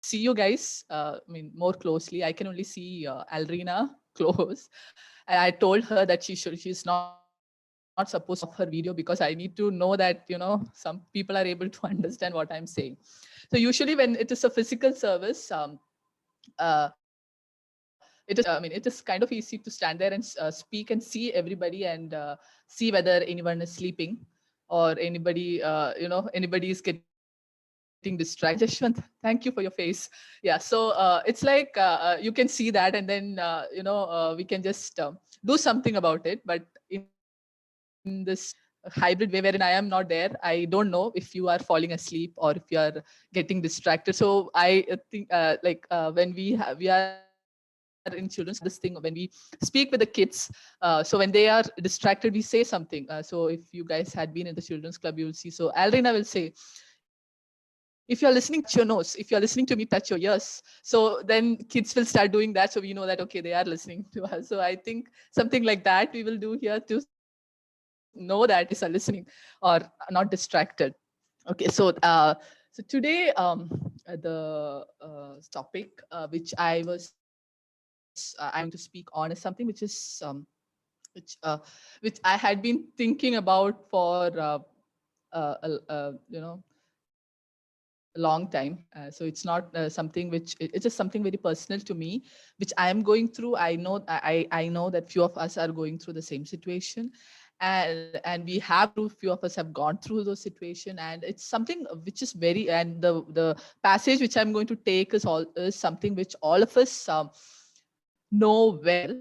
see you guys, more closely. I can only see Alrina close. And I told her that she's not supposed to off her video because I need to know that, some people are able to understand what I'm saying. So usually when it is a physical service, it is, it is kind of easy to stand there and speak and see everybody and see whether anyone is sleeping or anybody, anybody is getting distracted. Jashwant, thank you for your face. Yeah, so it's like you can see that, and then we can just do something about it. But in this hybrid way wherein I am not there, I don't know if you are falling asleep or if you are getting distracted. So I think when we are in children's club, we have this thing when we speak with the kids. So when they are distracted, we say something. So if you guys had been in the children's club, you will see. So Alrina will say, if you're listening to me, touch your nose. If you're listening to me, touch your ears. So then kids will start doing that. So we know that, okay, they are listening to us. So I think something like that we will do here to know that you guys are listening or not distracted. Okay, so today, the topic which I'm going to speak on is something which is which which I had been thinking about for a long time. So it's not something which it's just something very personal to me, which I am going through. I know that few of us are going through the same situation, and we have gone through. Few of us have gone through those situation, and it's something which is very. And the passage which I'm going to take is something which all of us know well.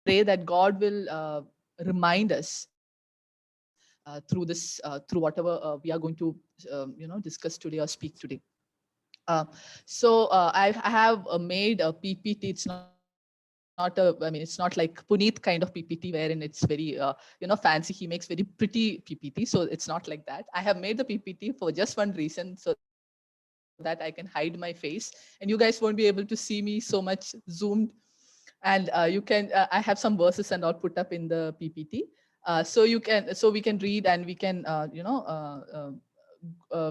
Pray that God will remind us through through whatever we are going to discuss today or speak today. I have made a PPT. It's not like Puneet kind of PPT wherein it's very fancy. He makes very pretty PPT, so it's not like that. I have made the PPT for just one reason, so that I can hide my face and you guys won't be able to see me so much zoomed. And I have some verses and all put up in the PPT. So we can read and we can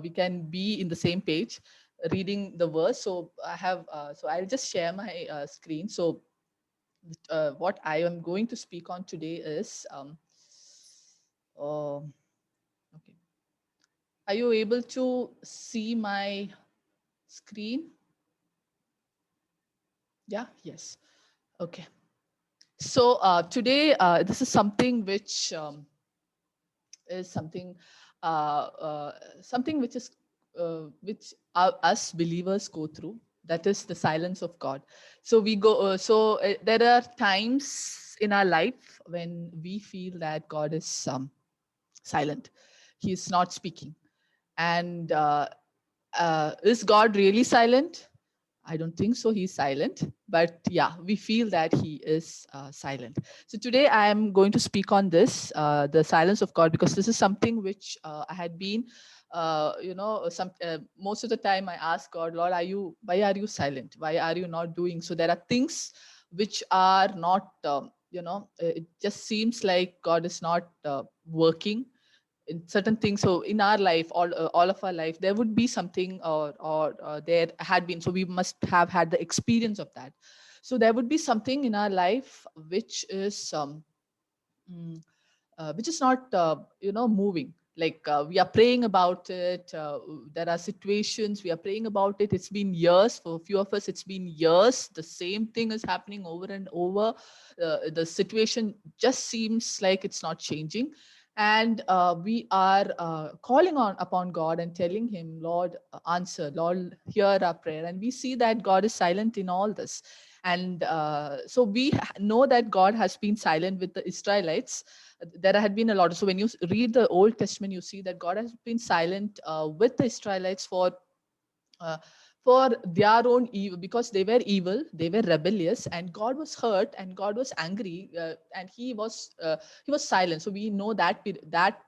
we can be in the same page reading the verse. So I'll just share my screen. So what I am going to speak on today is uh, okay. Are you able to see my screen? Yeah, yes. Okay. So today, this is something which is something which is which us believers go through. That is the silence of God. So we go. There are times in our life when we feel that God is silent. He is not speaking. And is God really silent? I don't think so. He's silent. But yeah, we feel that he is silent. So today I am going to speak on this, the silence of God, because this is something which I had been, most of the time I ask God, Lord, why are you silent? Why are you not doing? So there are things which are not, it just seems like God is not working in certain things. So in our life, all of our life, there would be something, or there had been, so we must have had the experience of that. So there would be something in our life mm, which is not moving. Like we are praying about it. There are situations we are praying about it. It's been years. For a few of us, it's been years. The same thing is happening over and over. The situation just seems like it's not changing. And we are calling on upon God and telling him, Lord, answer. Lord, hear our prayer. And we see that God is silent in all this. And so we know that God has been silent with the Israelites. There had been a lot. So when you read the Old Testament, you see that God has been silent with the Israelites uh, for their own evil, because they were evil, they were rebellious, and God was hurt and God was angry, and he was silent. So we know that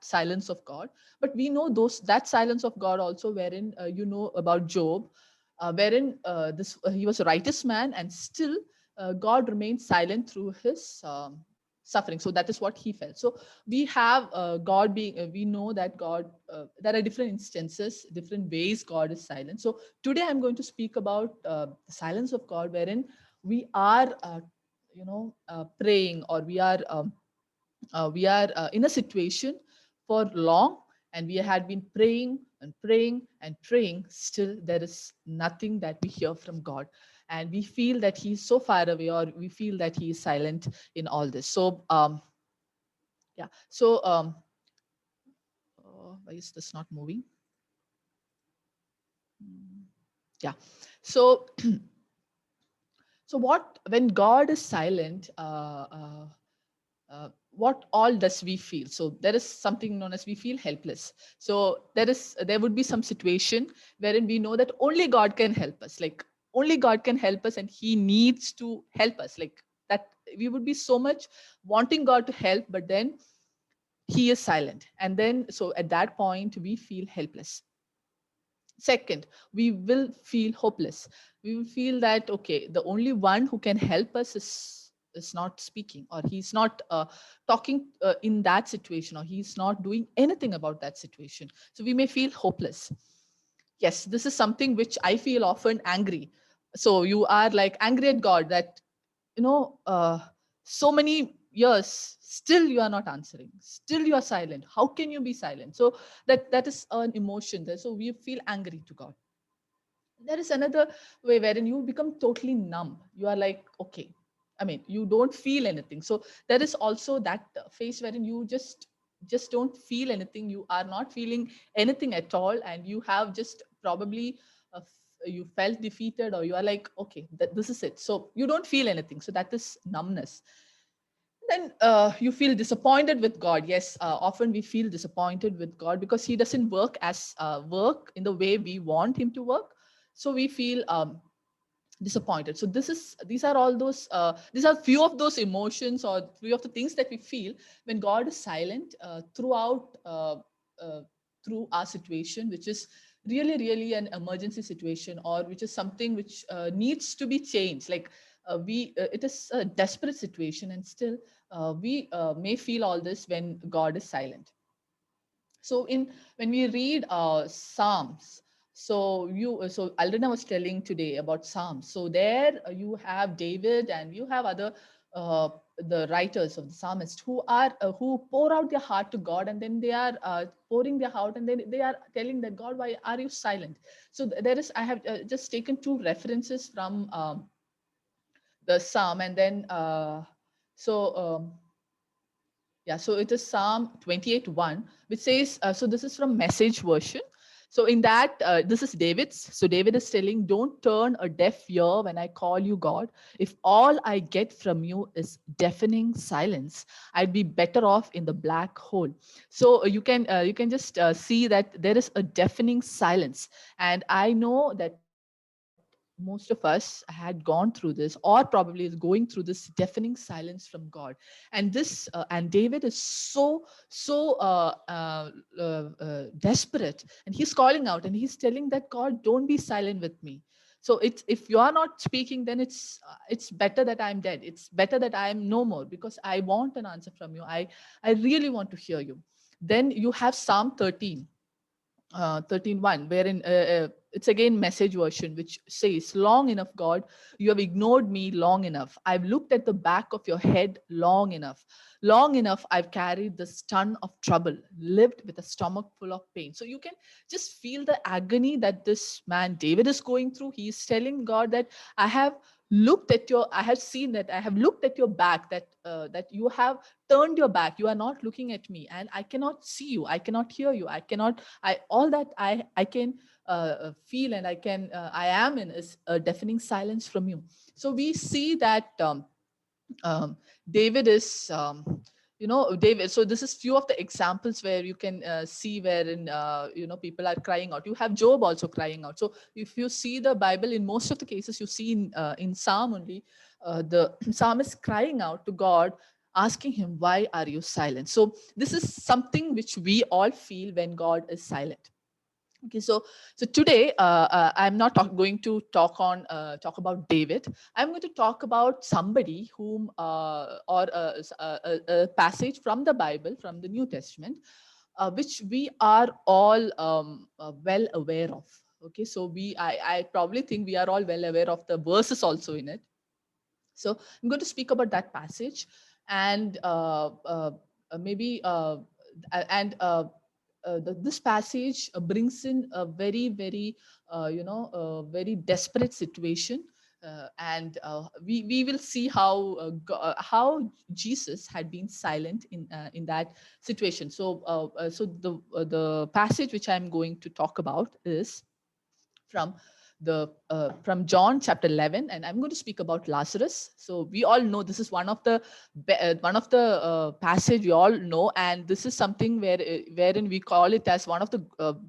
silence of God. But we know that silence of God also, wherein about Job, wherein he was a righteous man, and still God remained silent through his suffering. So that is what he felt. So we have God being, we know that God, there are different instances, different ways God is silent. So today I'm going to speak about the silence of God, wherein we are, praying, or we are in a situation for long, and we had been praying and praying and praying. Still there is nothing that we hear from God, and we feel that he's so far away, or we feel that he is silent in all this. So yeah so why is this not moving? Mm, yeah. So so what, when God is silent, what all does we feel? So there is something known as, we feel helpless. So there would be some situation wherein we know that only God can help us, like only God can help us, and he needs to help us, like that. We would be so much wanting God to help, but then he is silent, and then so at that point we feel helpless. Second, we will feel hopeless. We will feel that, okay, the only one who can help us is not speaking, or he's not talking in that situation, or he's not doing anything about that situation. So we may feel hopeless. Yes, this is something which I feel often angry. So you are like angry at God that, so many years still you are not answering, still you are silent. How can you be silent? So that is an emotion there. So we feel angry to God. There is another way wherein you become totally numb. You are like, okay, I mean, you don't feel anything. So there is also that phase wherein you just don't feel anything. You are not feeling anything at all, and you have just probably you felt defeated, or you are like, okay, this is it. So you don't feel anything. So that is numbness. Then you feel disappointed with God. Yes, often we feel disappointed with God because he doesn't work in the way we want him to work. So we feel disappointed. So these are all those these are few of those emotions, or few of the things that we feel when God is silent uh, through our situation, which is really really an emergency situation, or which is something which needs to be changed. Like we it is a desperate situation, and still we may feel all this when God is silent. So in when we read Psalms, so Aldrina was telling today about Psalms. So there you have David, and you have other uh, the writers of the psalmist who are who pour out their heart to God, and then they are pouring their heart, and then they are telling that, God, why are you silent? So there is, I have just taken two references from the psalm, and then so. Yeah, so it is Psalm 28:1, which says, so this is from Message version. So in that, this is David's. So David is telling, don't turn a deaf ear when I call you God. If all I get from you is deafening silence, I'd be better off in the black hole. So you can just see that there is a deafening silence. And I know that most of us had gone through this, or probably is going through this deafening silence from God. And this and David is so desperate, and he's calling out, and he's telling that, God, don't be silent with me. So it's, if you are not speaking, then it's better that I'm dead. It's better that I am no more, because I want an answer from you. I really want to hear you. Then you have Psalm 13, 13:1, wherein it's again Message version, which says, long enough, God, you have ignored me long enough. I've looked at the back of your head long enough. Long enough, I've carried this ton of trouble, lived with a stomach full of pain. So you can just feel the agony that this man David is going through. He's telling God that, I have I have seen that, I have looked at your back, that you have turned your back. You are not looking at me, and I cannot see you. I cannot hear you. I cannot, all that I can feel, and I am in, is a deafening silence from you. So we see that um, David is, David. So this is few of the examples where you can see wherein, people are crying out. You have Job also crying out. So if you see the Bible, in most of the cases, you see in Psalm only, the psalmist crying out to God, asking him, why are you silent? So this is something which we all feel when God is silent. Okay, so today I'm not going to talk about David. I'm going to talk about somebody whom or a passage from the Bible, from the New Testament, which we are all well aware of. Okay, so I probably think we are all well aware of the verses also in it. So I'm going to speak about that passage, and maybe and this passage brings in a very, very, very desperate situation. We will see how Jesus had been silent in that situation. So the passage which I'm going to talk about is from the from John chapter 11, and I'm going to speak about Lazarus. So we all know this is one of the passage we all know, and this is something wherein we call it as one of the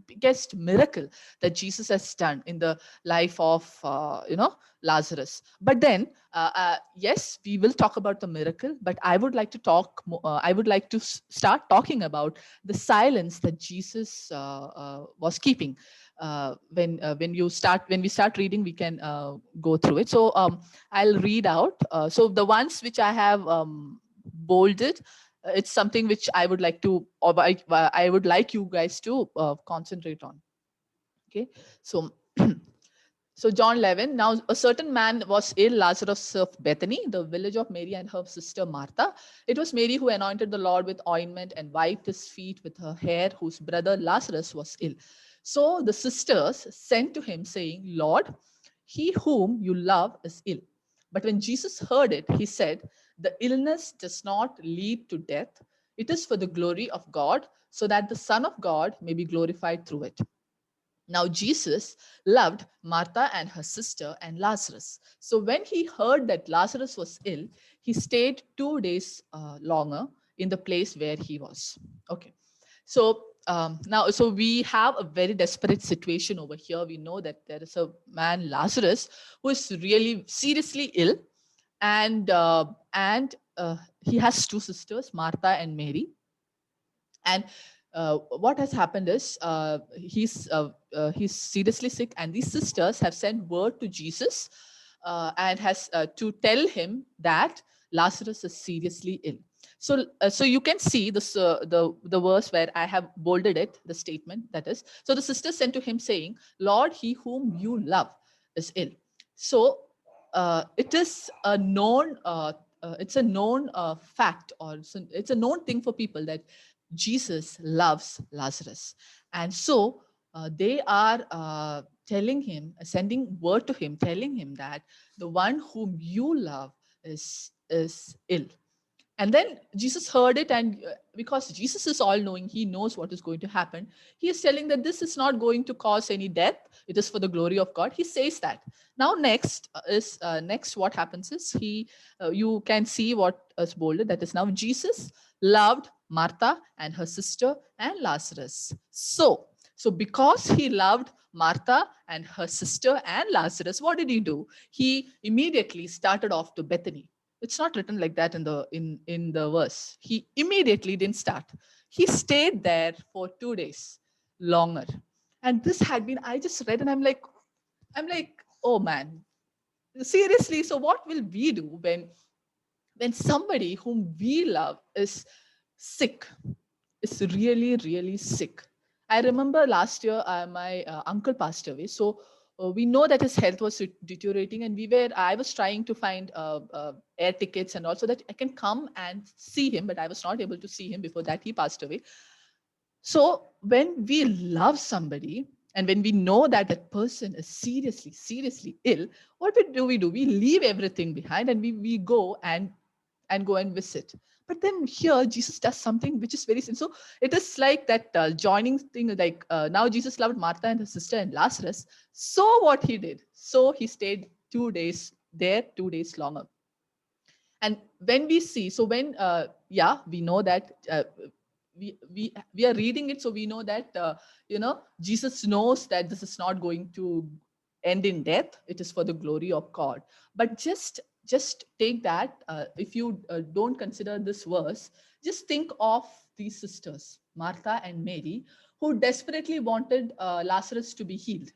biggest miracle that Jesus has done in the life of Lazarus. But then yes, we will talk about the miracle, but I would like to I would like to start talking about the silence that Jesus was keeping. When we start reading, we can go through it. So I'll read out. So the ones which I have bolded, it's something which I would like to, or I would like you guys to concentrate on. Okay, so so John 11. Now a certain man was ill, Lazarus of Bethany, the village of Mary and her sister Martha. It was Mary who anointed the Lord with ointment and wiped his feet with her hair, whose brother Lazarus was ill. So the sisters sent to him, saying, Lord, he whom you love is ill. But when Jesus heard it, he said, the illness does not lead to death. It is for the glory of God, so that the Son of God may be glorified through it. Now, Jesus loved Martha and her sister and Lazarus. So, when he heard that Lazarus was ill, he stayed 2 days longer in the place where he was. Okay. So, so we have a very desperate situation over here. We know that there is a man, Lazarus, who is really seriously ill, and he has two sisters, Martha and Mary. And what has happened is he's seriously sick, and these sisters have sent word to Jesus and has to tell him that Lazarus is seriously ill. So you can see this the verse where I have bolded it, the statement that is. So the sisters sent to him saying, Lord, he whom you love is ill. So it is a known it's a known fact, or it's a known thing for people that Jesus loves Lazarus. And so they are telling him, sending word to him, telling him that the one whom you love is ill. And then Jesus heard it, and because Jesus is all knowing, he knows what is going to happen. He is telling that this is not going to cause any death. It is for the glory of God. He says that. Now, next what happens is you can see what is bolded. That is, now Jesus loved Martha and her sister and Lazarus. So because he loved Martha and her sister and Lazarus, what did he do? He immediately started off to Bethany. It's not written like that in the verse. He immediately didn't start. He stayed there for 2 days longer. And this had been, I just read and I'm like, oh man, seriously. So what will we do when somebody whom we love is sick, is really, really sick? I remember last year my uncle passed away. So we know that his health was deteriorating, and I was trying to find air tickets and also that I can come and see him, but I was not able to see him before that he passed away. So when we love somebody, and when we know that that person is seriously, seriously ill, what do? We leave everything behind, and we go and go and visit. But then here Jesus does something which is very simple. So it is like that joining thing, like now Jesus loved Martha and her sister and Lazarus. So what he did? So he stayed 2 days there, 2 days longer. And when we see, so when yeah, we know that we are reading it, so we know that Jesus knows that this is not going to end in death. It is for the glory of God. But just take that, if you don't consider this verse, just think of these sisters, Martha and Mary, who desperately wanted Lazarus to be healed.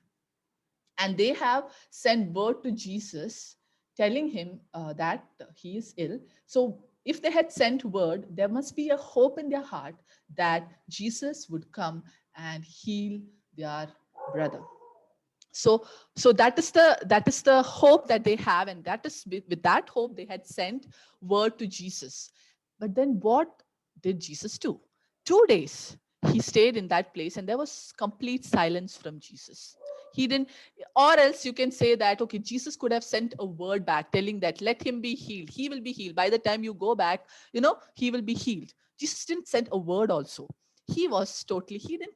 And they have sent word to Jesus telling him that he is ill. So if they had sent word, there must be a hope in their heart that Jesus would come and heal their brother. So that is the hope that they have, and that is with that hope they had sent word to Jesus. But then what did Jesus do? 2 days he stayed in that place, and there was complete silence from Jesus. He didn't, or else you can say that, okay, Jesus could have sent a word back telling that let him be healed, he will be healed by the time you go back, he will be healed. Jesus didn't send a word also. He was totally, he didn't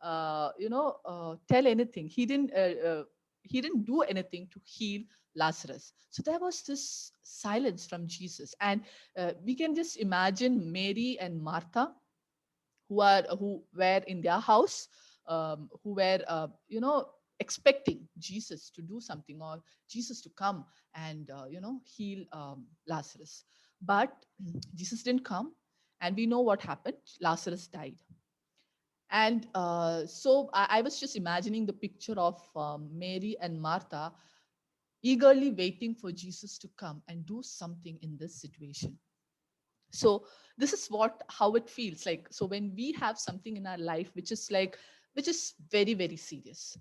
tell anything. He didn't do anything to heal Lazarus. So there was this silence from Jesus, and we can just imagine Mary and Martha, who were in their house, who were expecting Jesus to do something, or Jesus to come and heal Lazarus. But Jesus didn't come, and we know what happened. Lazarus died. And so I was just imagining the picture of Mary and Martha eagerly waiting for Jesus to come and do something in this situation. So this is how it feels like. So when we have something in our life which is very, very serious,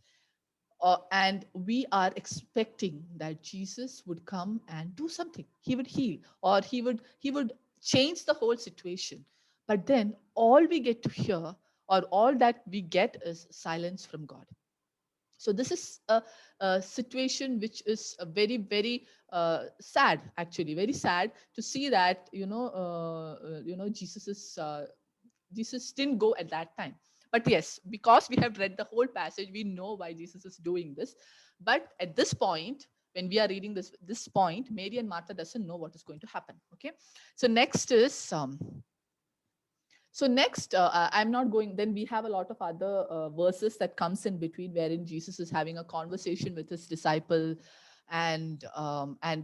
and we are expecting that Jesus would come and do something, he would heal, or he would change the whole situation. But then all we get to hear, or all that we get, is silence from God. So this is a situation which is a very, very sad, actually very sad to see that Jesus didn't go at that time. But yes, because we have read the whole passage, we know why Jesus is doing this. But at this point, when we are reading this point, Mary and Martha doesn't know what is going to happen. Okay, so next, I'm not going. Then we have a lot of other verses that comes in between, wherein Jesus is having a conversation with his disciple, and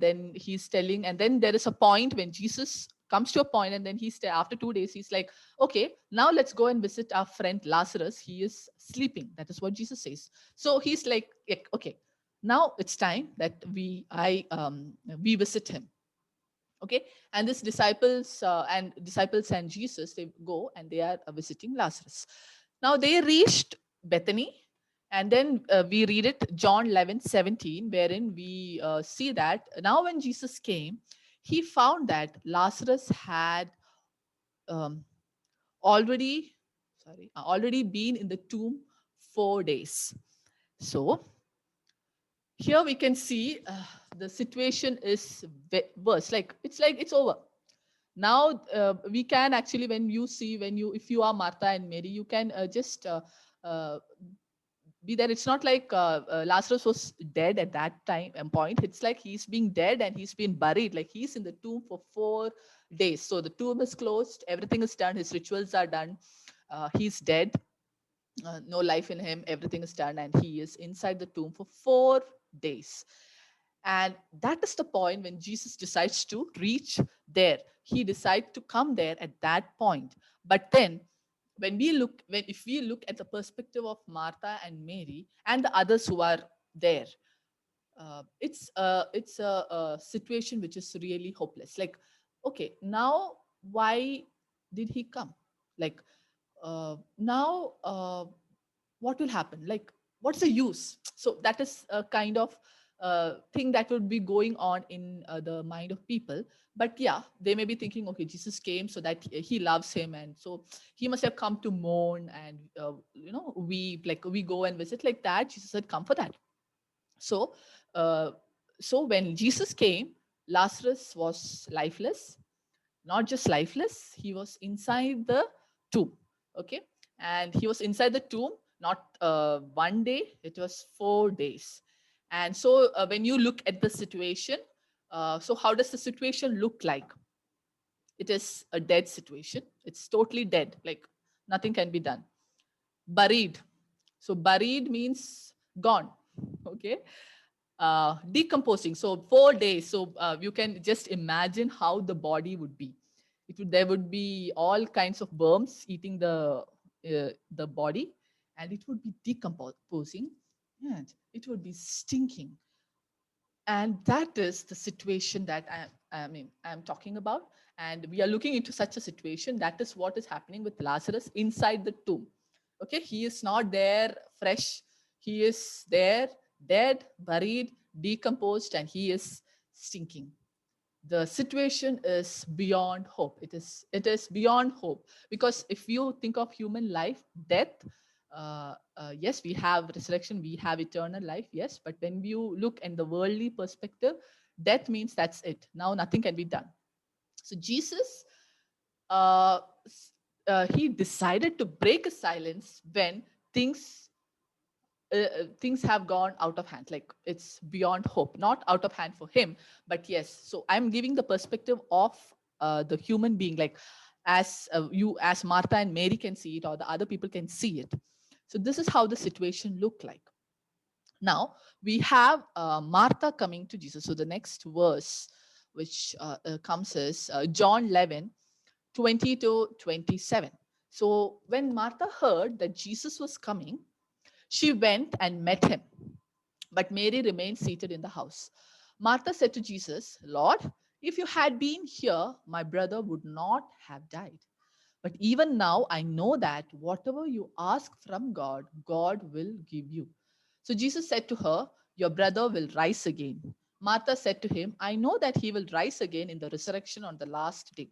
then he's telling, and then there is a point when Jesus comes to a point, and then after 2 days, he's like, okay, now let's go and visit our friend Lazarus. He is sleeping. That is what Jesus says. So he's like, yeah, okay, now it's time that we visit him. Okay, and this disciples and Jesus, they go and they are visiting Lazarus. Now they reached Bethany, and then we read it, John 11:17, wherein we see that now when Jesus came, he found that Lazarus had um, already already been in the tomb 4 days. So here we can see the situation is worse. Like it's over now. We can actually, if you are Martha and Mary, you can just uh, be there. It's not like Lazarus was dead at that time and point. It's like he's being dead and he's been buried, like he's in the tomb for 4 days. So the tomb is closed, everything is done, his rituals are done, he's dead, no life in him, everything is done, and he is inside the tomb for 4 days. And that is the point when Jesus decides to reach there. He decides to come there at that point. But then if we look at the perspective of Martha and Mary and the others who are there, it's a situation which is really hopeless. Like, okay, now why did he come? Like, now what will happen? Like, what's the use? So that is a kind of thing that would be going on in the mind of people. But yeah, they may be thinking, okay, Jesus came so that he loves him, and so he must have come to mourn and weep, like we go and visit, like that. Jesus had come for that. So uh, so when Jesus came, Lazarus was lifeless. Not just lifeless, he was inside the tomb. Okay, and he was inside the tomb not one day, it was 4 days. And so when you look at the situation, so how does the situation look like? It is a dead situation. It's totally dead, like nothing can be done. Buried. So buried means gone. Okay, decomposing. So 4 days. So you can just imagine how the body would be. There would be all kinds of worms eating the the body, and it would be decomposing, and it would be stinking. And that is the situation that I'm talking about. And we are looking into such a situation. That is what is happening with Lazarus inside the tomb. Okay, he is not there fresh. He is there dead, buried, decomposed, and he is stinking. The situation is beyond hope. It is beyond hope, because if you think of human life, death, yes, we have resurrection, we have eternal life, yes, but when you look in the worldly perspective, death means that's it, now nothing can be done. So Jesus, uh, he decided to break a silence when things things have gone out of hand, like it's beyond hope, not out of hand for him, but yes. So I'm giving the perspective of the human being, like as you, as Martha and Mary can see it, or the other people can see it. So this is how the situation looked like. Now we have Martha coming to Jesus. So the next verse which comes is John 11, 20 to 27. So when Martha heard that Jesus was coming, she went and met him, but Mary remained seated in the house. Martha said to Jesus, Lord, if you had been here, my brother would not have died. But even now, I know that whatever you ask from God, God will give you. So Jesus said to her, your brother will rise again. Martha said to him, I know that he will rise again in the resurrection on the last day.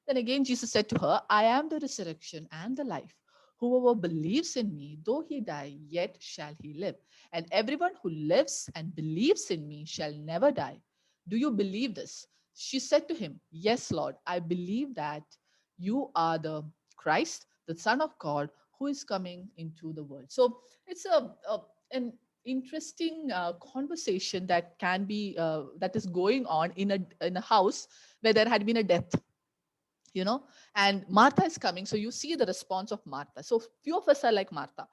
Then again, Jesus said to her, I am the resurrection and the life. Whoever believes in me, though he die, yet shall he live. And everyone who lives and believes in me shall never die. Do you believe this? She said to him, Yes, Lord, I believe that you are the Christ, the Son of God, who is coming into the world. So it's an interesting conversation that can be that is going on in a house where there had been a death, and Martha is coming. So you see the response of Martha. So few of us are like Martha.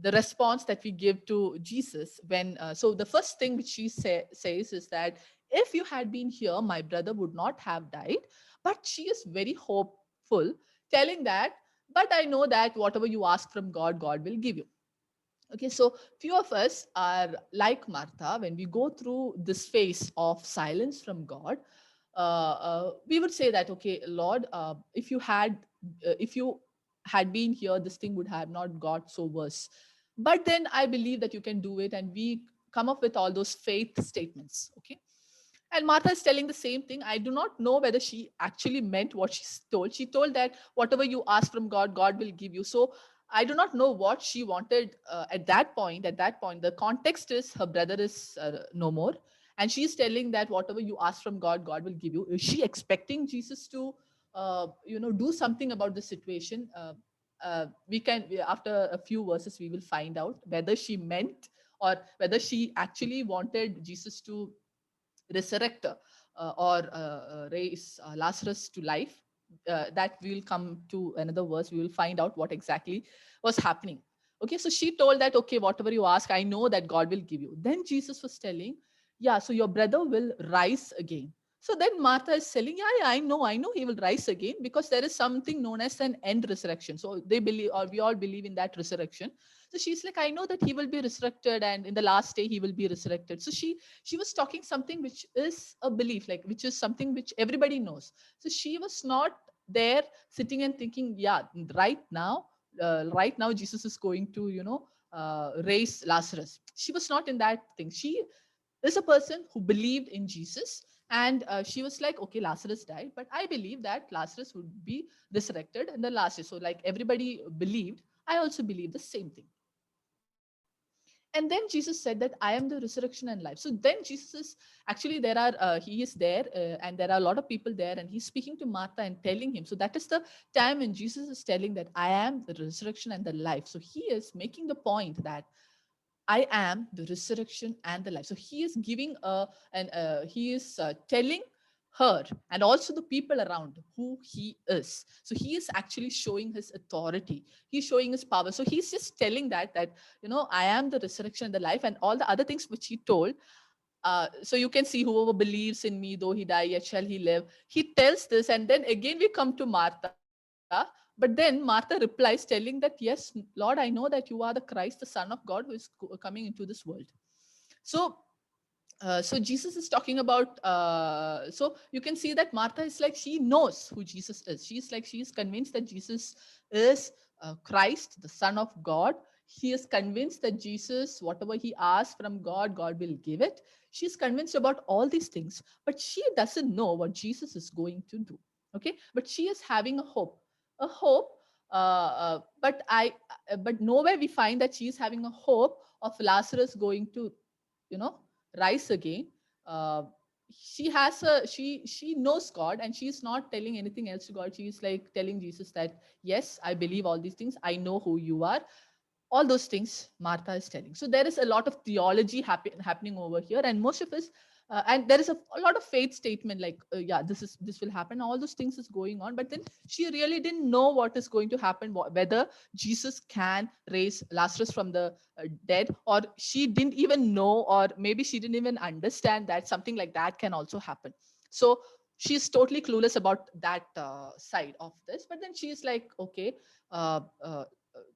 The response that we give to Jesus when so the first thing which she says is that if you had been here, my brother would not have died. But she is very hopeful, telling that, but I know that whatever you ask from God, God will give you. Okay, so few of us are like Martha. When we go through this phase of silence from God, we would say that, okay, Lord, if you had been here, this thing would have not got so worse. But then I believe that you can do it, and we come up with all those faith statements. Okay, and Martha is telling the same thing. I do not know whether she actually meant what she told. She told that whatever you ask from God, God will give you. So I do not know what she wanted at that point. At that point, the context is her brother is no more. And she's telling that whatever you ask from God, God will give you. Is she expecting Jesus to, do something about the situation? After a few verses, we will find out whether she meant, or whether she actually wanted Jesus to resurrect or raise Lazarus to life. That we will come to another verse. We will find out what exactly was happening. Okay, so she told that, okay, whatever you ask, I know that God will give you. Then Jesus was telling, yeah, so your brother will rise again. So then Martha is telling, yeah, I know he will rise again, because there is something known as an end resurrection. So they believe, or we all believe in that resurrection. So she's like, I know that he will be resurrected, and in the last day he will be resurrected. So she was talking something which is a belief, like which is something which everybody knows. So she was not there sitting and thinking, yeah, right now Jesus is going to raise Lazarus. She was not in that thing. She is a person who believed in Jesus, and she was like, okay, Lazarus died, but I believe that Lazarus would be resurrected in the last day. So like everybody believed, I also believe the same thing. And then Jesus said that I am the resurrection and life. So then Jesus is actually, he is there, and there are a lot of people there, and he's speaking to Martha and telling him. So that is the time when Jesus is telling that I am the resurrection and the life. So he is making the point that I am the resurrection and the life. So he is giving and he is telling her and also the people around who he is. So he is actually showing his authority. He's showing his power. So he's just telling that I am the resurrection and the life, and all the other things which he told. So you can see, whoever believes in me, though he die, yet shall he live. He tells this, and then again we come to Martha. But then Martha replies, telling that, yes, Lord, I know that you are the Christ, the Son of God, who is coming into this world. So so Jesus is talking about, so you can see that Martha is like, she knows who Jesus is. She's like, she is convinced that Jesus is Christ, the Son of God. She is convinced that Jesus, whatever he asks from God, God will give it. She's convinced about all these things, but she doesn't know what Jesus is going to do. Okay, but she is having a hope. But nowhere we find that she is having a hope of Lazarus going to, you know, rise again. uh, she knows God, and she's not telling anything else to God. She's like telling Jesus that, yes, I believe all these things, I know who you are. All those things Martha is telling. So there is a lot of theology happening over here, and most of us, and there is a lot of faith statement like, yeah, this will happen. All those things is going on, but then she really didn't know what is going to happen, whether Jesus can raise Lazarus from the dead, or she didn't even know, or maybe she didn't even understand that something like that can also happen. So she's totally clueless about that side of this. But then she is like, okay, uh, uh,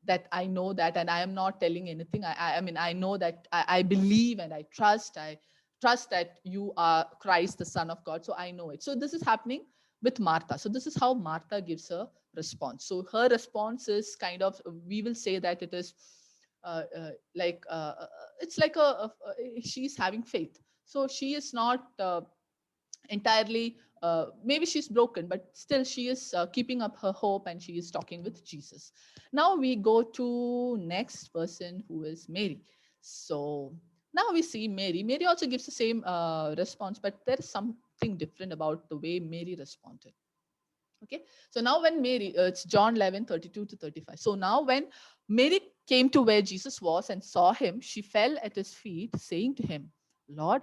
that I know that, and I am not telling anything. I mean, I know that I believe and I trust. I trust that you are Christ, the Son of God. So I know it. So this is happening with Martha. So this is how Martha gives her response. So her response is kind of, we will say that it is like, it's like she's having faith. So she is not entirely, maybe she's broken, but still she is keeping up her hope, and she is talking with Jesus. Now we go to next person, who is Mary. So now we see Mary also gives the same response, but there is something different about the way Mary responded. Okay, so now when Mary, it's John 11:32 to 35. So now when Mary came to where Jesus was and saw him, she fell at his feet, saying to him, Lord,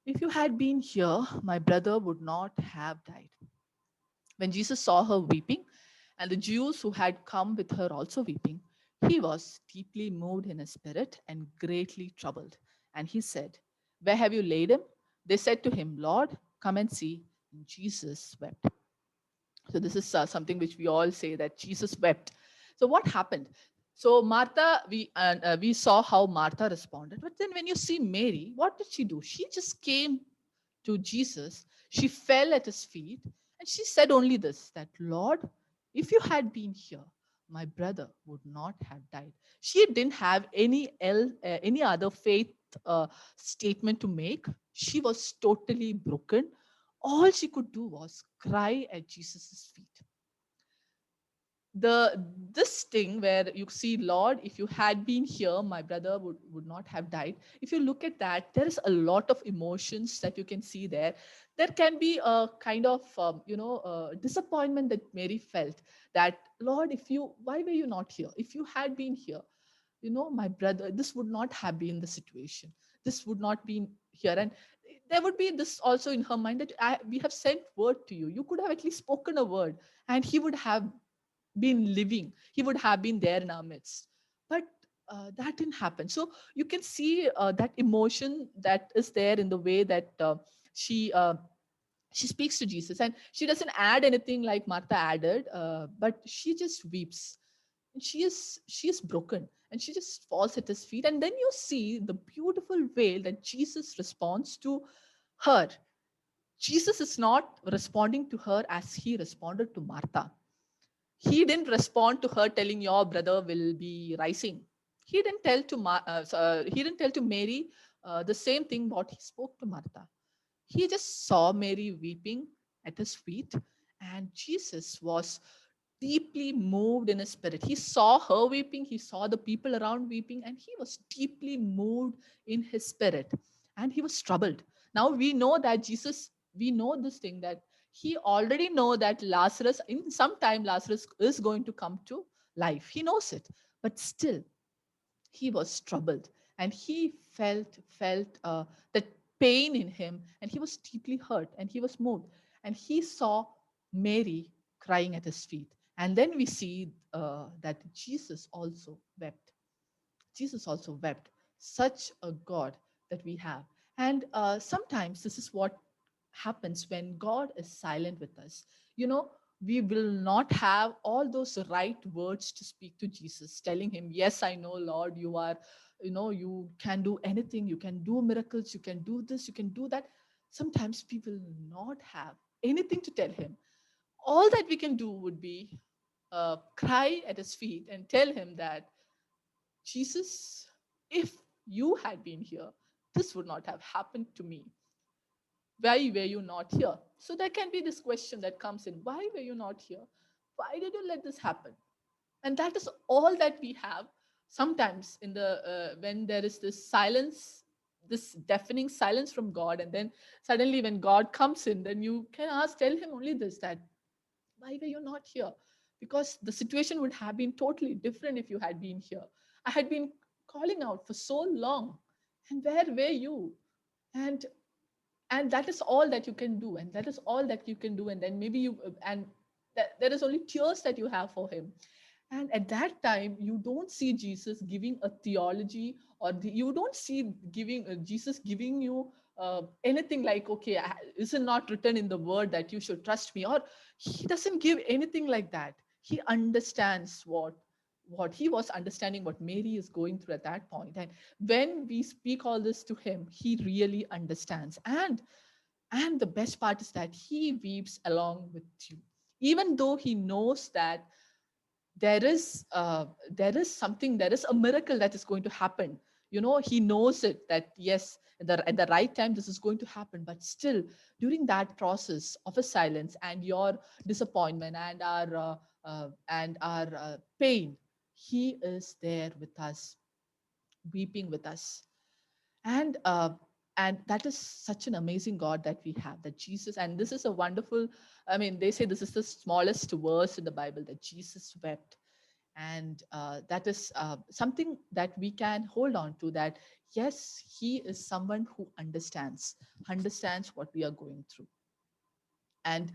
if you had been here, my brother would not have died. When Jesus saw her weeping, and the Jews who had come with her also weeping, he was deeply moved in his spirit and greatly troubled. And he said, where have you laid him? They said to him, Lord, come and see. And Jesus wept. So this is something which we all say, that Jesus wept. So what happened? So Martha, we saw how Martha responded. But then when you see Mary, what did she do? She just came to Jesus. She fell at his feet, and she said only this, that Lord, if you had been here, my brother would not have died. She didn't have any other faith statement to make. She was totally broken. All she could do was cry at Jesus' feet. This thing where you see, Lord, if you had been here, my brother would not have died. If you look at that, there is a lot of emotions that you can see there. There can be a kind of disappointment that Mary felt, that, Lord, if you why were you not here? If you had been here, my brother, this would not have been the situation. This would not be here. And there would be this also in her mind, that we have sent word to you. You could have at least spoken a word, and he would have been living. He would have been there in our midst. But that didn't happen. So you can see that emotion that is there in the way that she she speaks to Jesus, and she doesn't add anything like Martha added, but she just weeps. And she is broken, and she just falls at his feet. And then you see the beautiful way that Jesus responds to her. Jesus is not responding to her as he responded to Martha. He didn't respond to her telling, your brother will be rising. He didn't tell to Mary the same thing what he spoke to Martha. He just saw Mary weeping at his feet, and Jesus was deeply moved in his spirit. He saw her weeping, he saw the people around weeping, and he was deeply moved in his spirit, and he was troubled. Now we know that Jesus, we know this thing, that he already know that Lazarus, in some time, Lazarus is going to come to life. He knows it, but still he was troubled, and he felt that pain in him, and he was deeply hurt, and he was moved, and he saw Mary crying at his feet. And then we see that Jesus also wept. Jesus also wept. Such a God that we have. And sometimes this is what happens when God is silent with us. You know, we will not have all those right words to speak to Jesus, telling him, yes, I know, Lord, you are, you can do anything, you can do miracles, you can do this, you can do that. Sometimes we will not have anything to tell him. All that we can do would be cry at his feet and tell him that, Jesus, if you had been here, this would not have happened to me. Why were you not here? So there can be this question that comes in, why were you not here? Why did you let this happen? And that is all that we have sometimes in the when there is this silence, this deafening silence from God, and then suddenly when God comes in, then you can tell him only this, that why were you not here? Because the situation would have been totally different if you had been here. I had been calling out for so long, and where were you? and and that is all that you can do, and that is all that you can do. And then maybe you and there is only tears that you have for him. And at that time, you don't see Jesus giving a theology, or you don't see giving Jesus giving you anything like, okay, is it not written in the word that you should trust me? Or he doesn't give anything like that. He understands what he was understanding, what Mary is going through at that point. And when we speak all this to him, he really understands. And the best part is that he weeps along with you, even though he knows that there is a miracle that is going to happen. He knows it, that yes, at the right time this is going to happen. But still, during that process of a silence and your disappointment and our pain, he is there with us, weeping with us. And uh, and that is such an amazing God that we have, that Jesus. And this is a wonderful, I mean, they say this is the smallest verse in the Bible, that Jesus wept. And that is something that we can hold on to, that yes, he is someone who understands what we are going through. And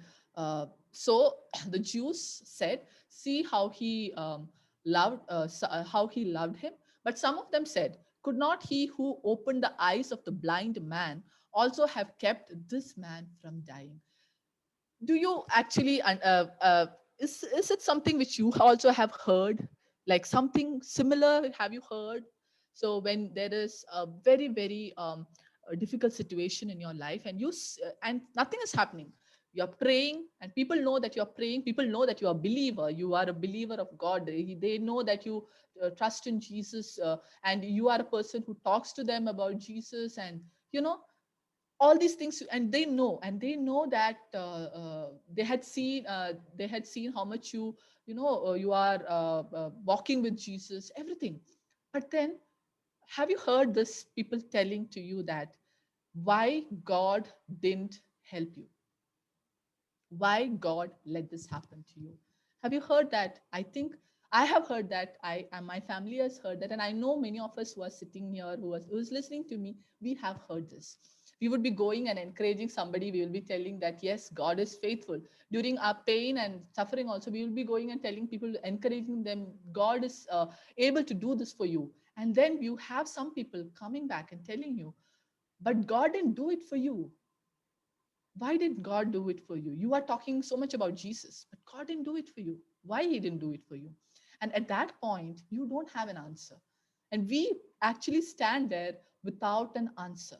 so the Jews said, see how he how he loved him. But some of them said, could not he who opened the eyes of the blind man also have kept this man from dying? Do you actually is it something which you also have heard, like something similar have you heard? So when there is a very very a difficult situation in your life, and and nothing is happening, you're praying, and people know that you're praying, people know that you are a believer, you are a believer of God, they know that you trust in Jesus, and you are a person who talks to them about Jesus, and you know all these things. And they know that they had seen how much you are walking with Jesus, everything. But then, have you heard this people telling to you that why God didn't help you, why God let this happen to you? Have you heard that? I think I have heard that. I and my family has heard that, and I know many of us who are sitting here, who's listening to me, we have heard this. We would be going and encouraging somebody. We will be telling that yes, God is faithful during our pain and suffering. Also, we will be going and telling people, encouraging them, God is able to do this for you. And then you have some people coming back and telling you, but God didn't do it for you. Why did God do it for you? You are talking so much about Jesus, but God didn't do it for you. Why he didn't do it for you? And at that point, you don't have an answer. And we actually stand there without an answer.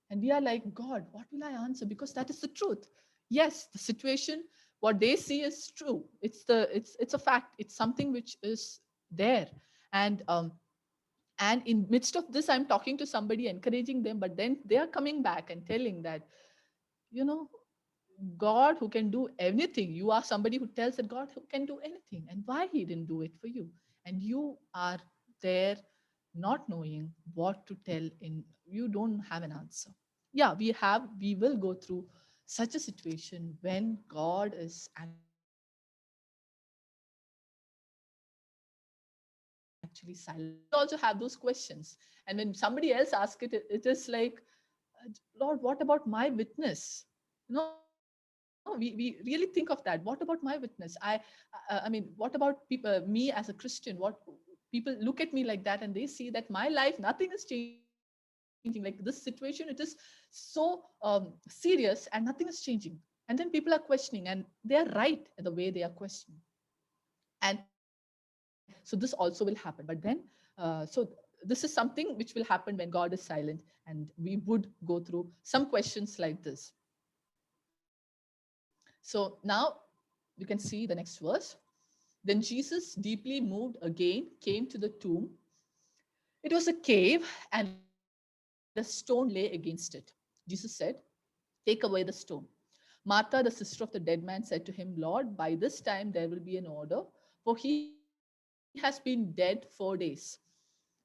And we are like, God, what will I answer? Because that is the truth. Yes, the situation, what they see is true. It's a fact. It's something which is there. And in midst of this, I'm talking to somebody, encouraging them, but then they are coming back and telling that, you know, God who can do anything. You are somebody who tells that God who can do anything, and why he didn't do it for you. And you are there not knowing what to tell, you don't have an answer. Yeah, we will go through such a situation when God is actually silent. And we also have those questions. And when somebody else asks it, it is like, Lord, what about my witness? We really think of that. What about my witness? I mean, what about people, me as a Christian? What people look at me like that, and they see that my life, nothing is changing. Like this situation, it is so serious, and nothing is changing. And then people are questioning, and they are right in the way they are questioning. And so this also will happen. But then, so this is something which will happen when God is silent, and we would go through some questions like this. So now you can see the next verse. Then Jesus, deeply moved again, came to the tomb. It was a cave, and a stone lay against it. Jesus said, "Take away the stone." Martha, the sister of the dead man, said to him, "Lord, by this time there will be an order, for he has been dead 4 days."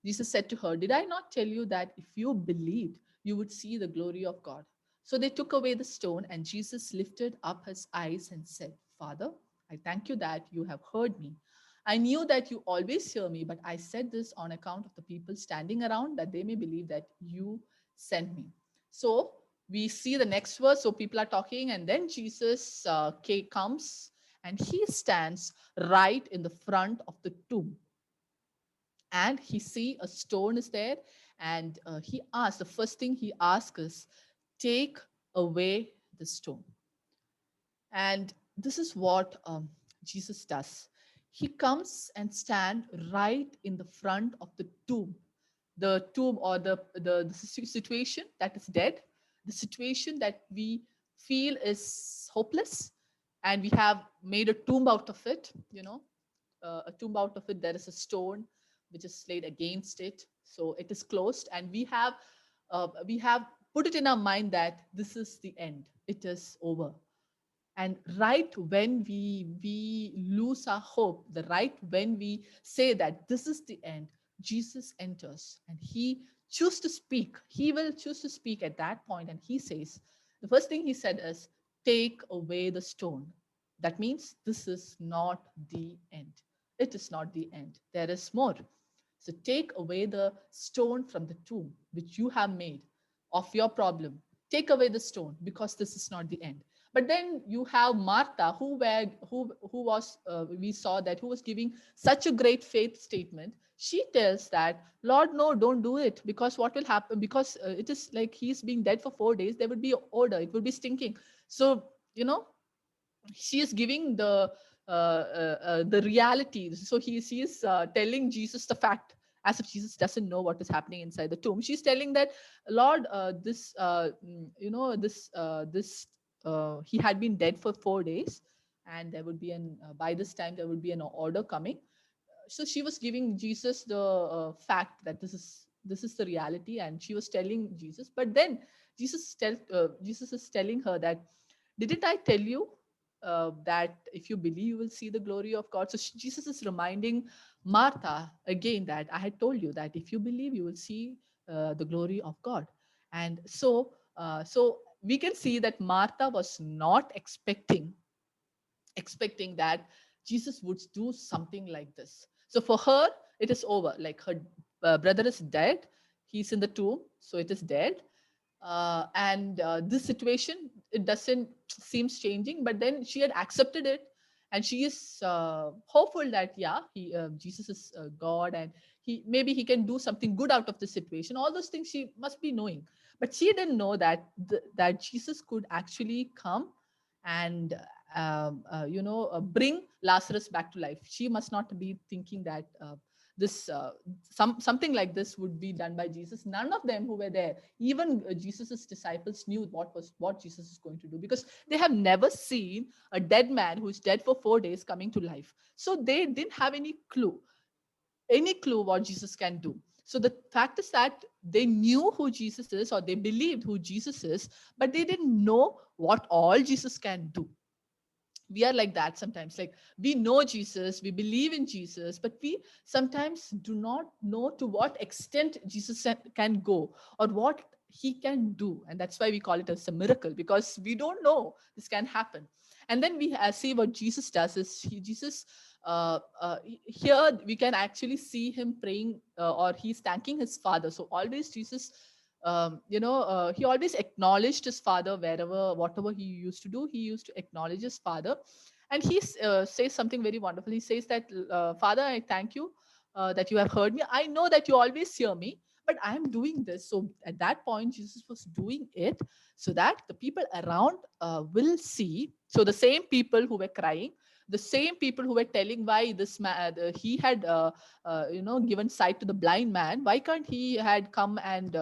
Jesus said to her, "Did I not tell you that if you believed, you would see the glory of God?" So they took away the stone, and Jesus lifted up his eyes and said, "Father, I thank you that you have heard me. I knew that you always hear me, but I said this on account of the people standing around, that they may believe that you sent me." So we see the next verse. So people are talking, and then Jesus comes and he stands right in the front of the tomb, and he see a stone is there, and he asks, the first thing he asks is, "Take away the stone." And this is what Jesus does. He comes and stand right in the front of the tomb, or the situation that is dead, the situation that we feel is hopeless, and we have made a tomb out of it, a tomb out of it. There is a stone which is laid against it, so it is closed, and we have put it in our mind that this is the end, it is over. And right when we lose our hope, the right when we say that this is the end, Jesus enters, and he will choose to speak at that point, and he says, the first thing he said is, "Take away the stone." That means this is not the end. It is not the end, there is more. So take away the stone from the tomb which you have made of your problem. Take away the stone, because this is not the end. But then you have Martha, who was we saw that, who was giving such a great faith statement. She tells that, "Lord, no, don't do it, because what will happen? Because it is like he's being dead for 4 days. There would be odor. It would be stinking." So you know, she is giving the reality. So she is telling Jesus the fact, as if Jesus doesn't know what is happening inside the tomb. She's telling that, "Lord, this he had been dead for 4 days, and there would be an by this time there would be an order coming." So she was giving Jesus the fact that this is the reality, and she was telling Jesus. But then Jesus is telling her that, "Didn't I tell you that if you believe, you will see the glory of God?" So Jesus is reminding Martha again that, "I had told you that if you believe, you will see the glory of God." And so we can see that Martha was not expecting that Jesus would do something like this. So for her, it is over. Like, her brother is dead, he's in the tomb, so it is dead. And this situation, it doesn't seems changing, but then she had accepted it, and she is hopeful that, yeah, Jesus is God, and he can do something good out of this situation. All those things she must be knowing, but she didn't know that that Jesus could actually come and bring Lazarus back to life. She must not be thinking that this something like this would be done by Jesus. None of them who were there, even Jesus's disciples, knew what Jesus is going to do, because they have never seen a dead man who is dead for 4 days coming to life. So they didn't have any clue what Jesus can do. So the fact is that they knew who Jesus is, or they believed who Jesus is, but they didn't know what all Jesus can do. We are like that sometimes. Like, we know Jesus, we believe in Jesus, but we sometimes do not know to what extent Jesus can go, or what he can do. And that's why we call it as a miracle, because we don't know this can happen. And then we see what Jesus does is, Jesus here we can actually see him praying, or he's thanking his father. So always Jesus, he always acknowledged his father wherever, whatever he used to do, he used to acknowledge his father. And he says something very wonderful. He says that, "Father, I thank you that you have heard me. I know that you always hear me, but I am doing this. So at that point, Jesus was doing it so that the people around will see. So the same people who were crying, the same people who were telling why this man, he had, given sight to the blind man, why can't he had come and,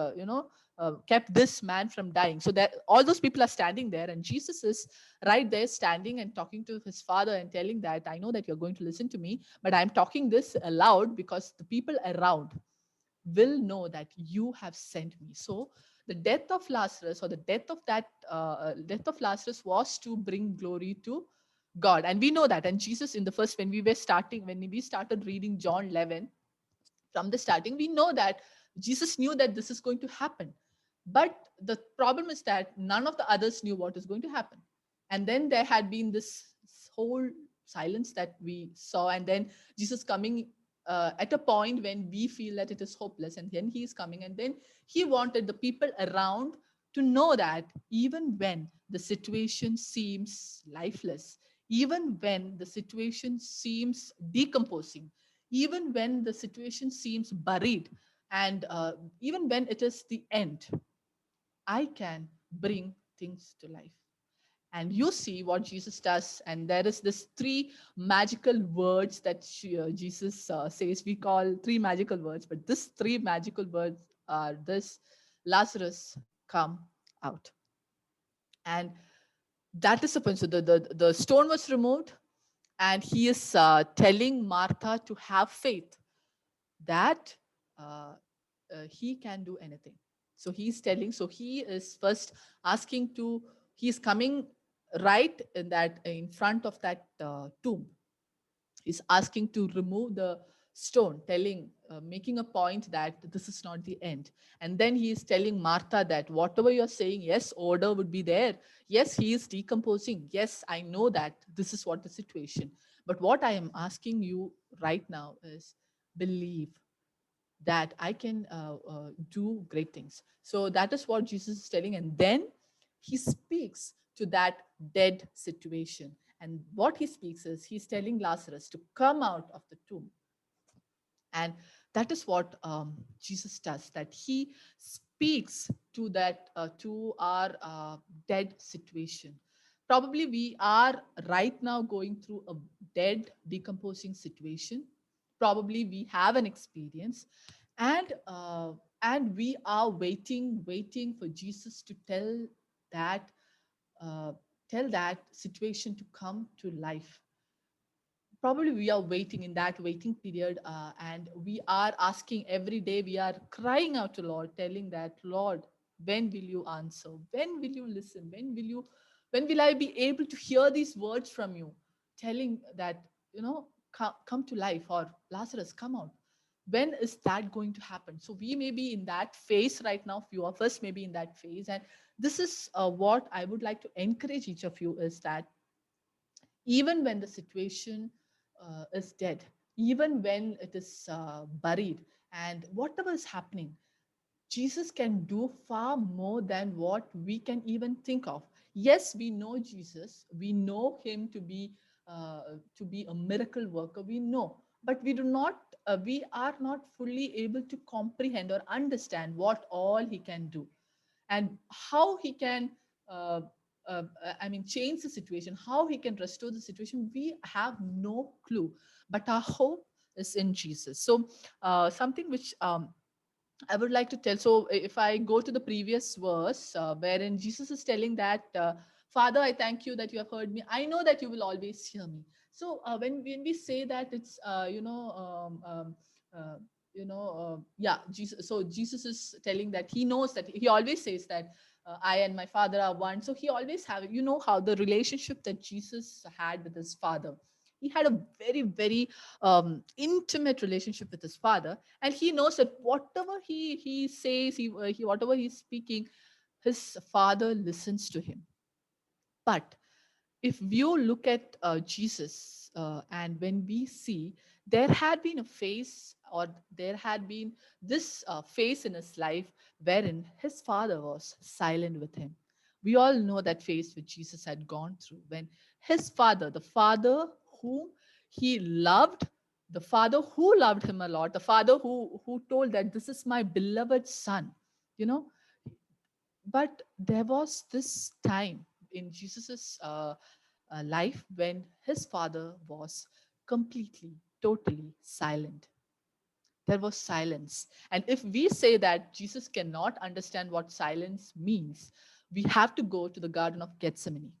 kept this man from dying? So that all those people are standing there, and Jesus is right there standing and talking to his father and telling that, I know that you're going to listen to me, but I'm talking this aloud because the people around will know that you have sent me. So the death of Lazarus, or the death of Lazarus, was to bring glory to God. And we know that. And Jesus, in the first, when we started reading John 11, from the starting, we know that Jesus knew that this is going to happen. But the problem is that none of the others knew what is going to happen. And then there had been this whole silence that we saw. And then Jesus coming at a point when we feel that it is hopeless. And then he is coming. And then he wanted the people around to know that even when the situation seems lifeless, even when the situation seems decomposing, even when the situation seems buried, and even when it is the end, I can bring things to life. And you see what Jesus does. And there is this three magical words that Jesus says. We call three magical words, but this three magical words are this: Lazarus, come out. And that is the point. So the stone was removed, and he is telling Martha to have faith that uh, he can do anything. So he's telling, so he is first asking to, he's coming right in front of that tomb. He's asking to remove the stone, telling, making a point that this is not the end. And then he is telling Martha that whatever you're saying, yes, order would be there. Yes, he is decomposing. Yes, I know that this is what the situation. But what I am asking you right now is believe that I can do great things. So that is what Jesus is telling. And then he speaks to that dead situation. And what he speaks is he's telling Lazarus to come out of the tomb. And that is what Jesus does, that he speaks to that, to our dead situation. Probably we are right now going through a dead, decomposing situation. Probably we have an experience, and we are waiting for Jesus to that uh, tell that situation to come to life. Probably we are waiting in that waiting period, and we are asking every day, we are crying out to Lord, telling that, Lord, when will you answer? When will you listen? When will I be able to hear these words from you, telling that, come to life, or Lazarus, come out? When is that going to happen? So we may be in that phase right now. Few of us may be in that phase. And this is what I would like to encourage each of you, is that even when the situation is dead, even when it is buried, and whatever is happening, Jesus can do far more than what we can even think of. Yes, we know Jesus. We know him to be a miracle worker. We know, but we do not. We are not fully able to comprehend or understand what all he can do, and how he can uh, change the situation, how he can restore the situation. We have no clue, but our hope is in Jesus. So something which I would like to tell. So if I go to the previous verse, wherein Jesus is telling that, Father, I thank you that you have heard me. I know that you will always hear me. So when we say that, it's uh, yeah, Jesus. So Jesus is telling that he knows that, he always says that, I and my Father are one. So he always have, how the relationship that Jesus had with his Father. He had a very, very intimate relationship with his Father, and he knows that whatever he says, he whatever he's speaking, his Father listens to him. But if you look at Jesus, and when we see, there had been a phase, or there had been this phase in his life wherein his Father was silent with him. We all know that phase which Jesus had gone through, when his Father, the Father whom he loved, The father who loved him a lot, the father who told that this is my beloved son, you know. But there was this time in Jesus's life when his father was completely, totally silent. There was silence. And if we say that Jesus cannot understand what silence means, we have to go to the Garden of Gethsemane.